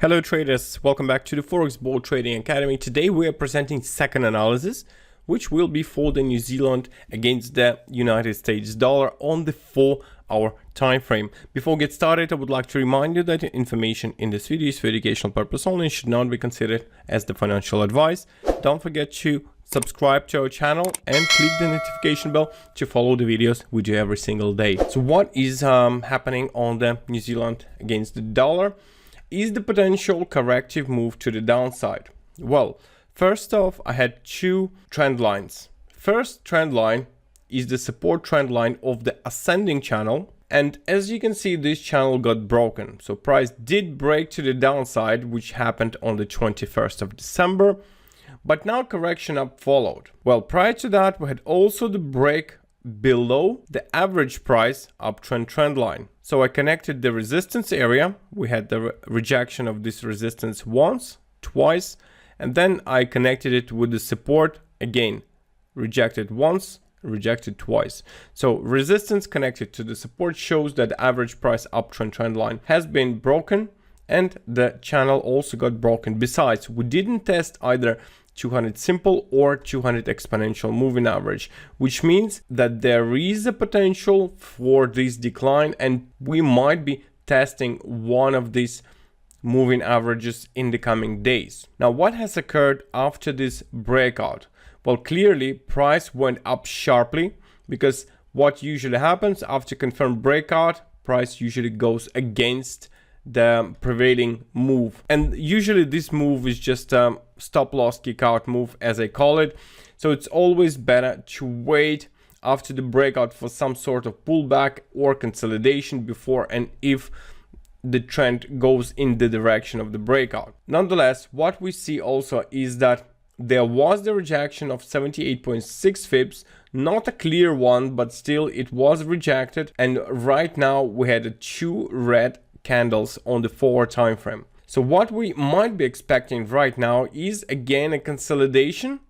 Hello traders, welcome back to the Forex Ball Trading Academy. Today we are presenting second analysis, which will be for the New Zealand against the United States dollar on the 4-hour time frame. Before we get started, I would like to remind you that the information in this video is for educational purpose only and should not be considered as the financial advice. Don't forget to subscribe to our channel and click the notification bell to follow the videos we do every single day. So what is happening on the New Zealand against the dollar? Is the potential corrective move to the downside? Well, first off, I had two trend lines. First trend line is the support trend line of the ascending channel. And as you can see, this channel got broken. So price did break to the downside, which happened on the 21st of December. But now correction up followed. Well, prior to that, we had also the break below the average price uptrend trend line. So I connected the resistance area. We had the rejection of this resistance once, twice, and then I connected it with the support again. Rejected once, rejected twice. So resistance connected to the support shows that the average price uptrend trend line has been broken and the channel also got broken. Besides, we didn't test either 200 simple or 200 exponential moving average, which means that there is a potential for this decline and we might be testing one of these moving averages in the coming days. Now, what has occurred after this breakout? Well, clearly price went up sharply because what usually happens after confirmed breakout, price usually goes against the prevailing move, and usually this move is just a stop loss kick out move, as I call it. So it's always better to wait after the breakout for some sort of pullback or consolidation before and if the trend goes in the direction of the breakout. Nonetheless, what we see also is that there was the rejection of 78.6 pips, not a clear one, but still it was rejected, and right now we had two red candles on the 4-hour time frame. So what we might be expecting right now is again a consolidation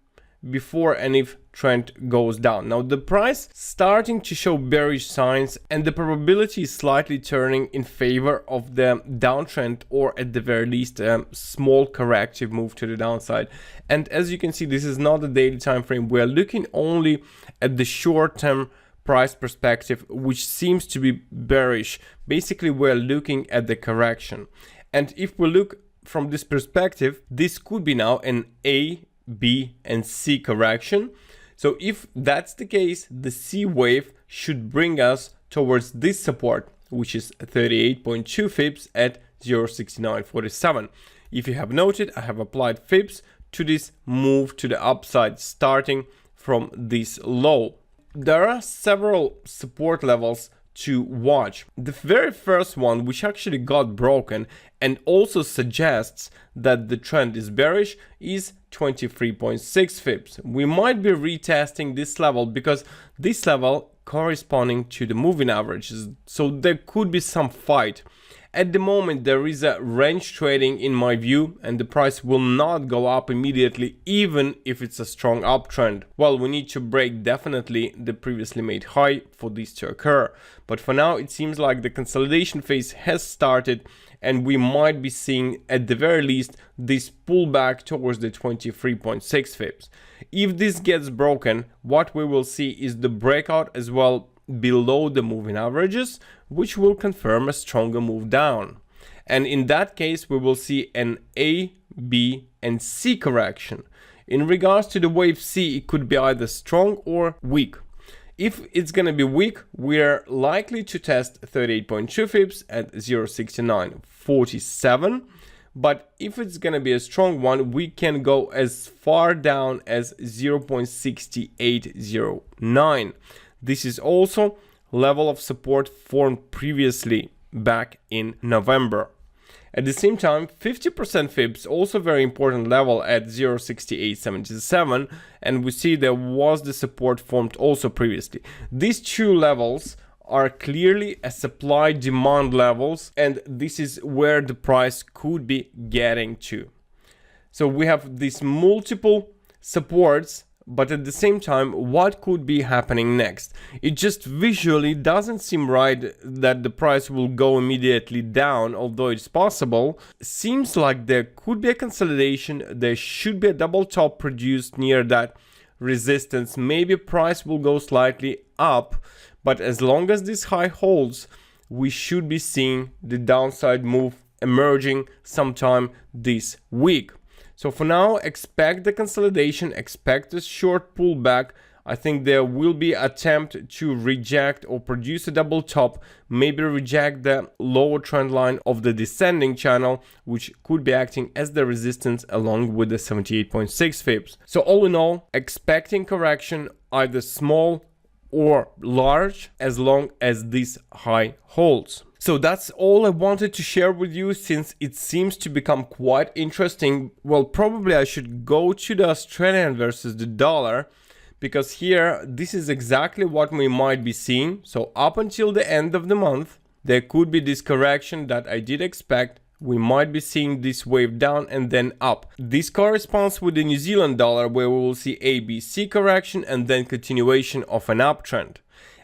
before and if trend goes down. Now the price starting to show bearish signs and the probability is slightly turning in favor of the downtrend, or at the very least a small corrective move to the downside. And as you can see, this is not a daily time frame. We're looking only at the short-term price perspective, which seems to be bearish. Basically, we're looking at the correction. And if we look from this perspective, this could be now an A, B, and C correction. So if that's the case, the C wave should bring us towards this support, which is 38.2 fips at 0.6947. If you have noted, I have applied fips to this move to the upside starting from this low. There are several support levels to watch. The very first one, which actually got broken and also suggests that the trend is bearish, is 23.6 fips. We might be retesting this level because this level corresponding to the moving averages, so there could be some fight. At the moment, there is a range trading in my view, and the price will not go up immediately, even if it's a strong uptrend. Well, we need to break definitely the previously made high for this to occur. But for now, it seems like the consolidation phase has started, and we might be seeing, at the very least, this pullback towards the 23.6 fips. If this gets broken, what we will see is the breakout as well below the moving averages, which will confirm a stronger move down. And in that case, we will see an A, B, and C correction. In regards to the wave C, it could be either strong or weak. If it's going to be weak, we're likely to test 38.2 fips at 0.6947. But if it's going to be a strong one, we can go as far down as 0.6809. This is also level of support formed previously back in November. At the same time, 50% fips, also very important level at 0.6877, and we see there was the support formed also previously. These two levels are clearly a supply demand levels, and this is where the price could be getting to. So we have these multiple supports but at the same time, what could be happening next? It just visually doesn't seem right that the price will go immediately down, although it's possible. Seems like there could be a consolidation, there should be a double top produced near that resistance. Maybe price will go slightly up, but as long as this high holds, we should be seeing the downside move emerging sometime this week. So for now, expect the consolidation, expect a short pullback. I think there will be attempt to reject or produce a double top, maybe reject the lower trend line of the descending channel, which could be acting as the resistance along with the 78.6 Fips. So all in all, expecting correction, either small or large, as long as this high holds. So that's all I wanted to share with you, since it seems to become quite interesting. Well, probably I should go to the Australian versus the dollar, because here this is exactly what we might be seeing. So up until the end of the month, there could be this correction that I did expect. We might be seeing this wave down and then up. This corresponds with the New Zealand dollar, where we will see ABC correction and then continuation of an uptrend.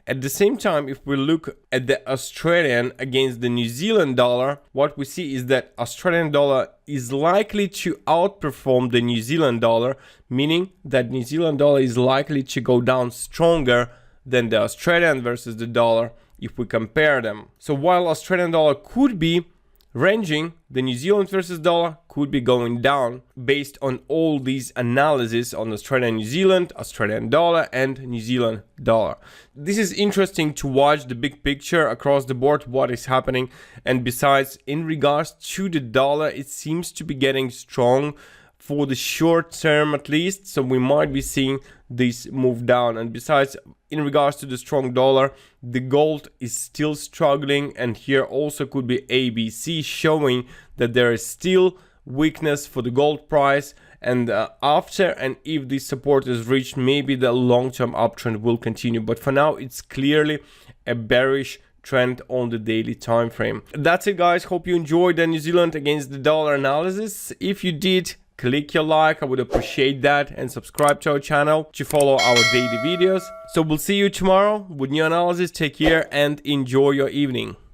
At the same time, if we look at the Australian against the New Zealand dollar, what we see is that Australian dollar is likely to outperform the New Zealand dollar, meaning that New Zealand dollar is likely to go down stronger than the Australian versus the dollar if we compare them. So while Australian dollar could be ranging, the New Zealand versus dollar could be going down based on all these analysis on Australian New Zealand, Australian dollar and New Zealand dollar. This is interesting to watch the big picture across the board, what is happening. And besides, in regards to the dollar, it seems to be getting strong for the short term at least, so we might be seeing this move down. And besides, in regards to the strong dollar, the gold is still struggling, and here also could be ABC showing that there is still weakness for the gold price. And after and if this support is reached, maybe the long-term uptrend will continue, but for now it's clearly a bearish trend on the daily time frame. That's it, guys. Hope you enjoyed the New Zealand against the dollar analysis. If you did, click your like, I would appreciate that, and subscribe to our channel to follow our daily videos. So we'll see you tomorrow with new analysis. Take care and enjoy your evening.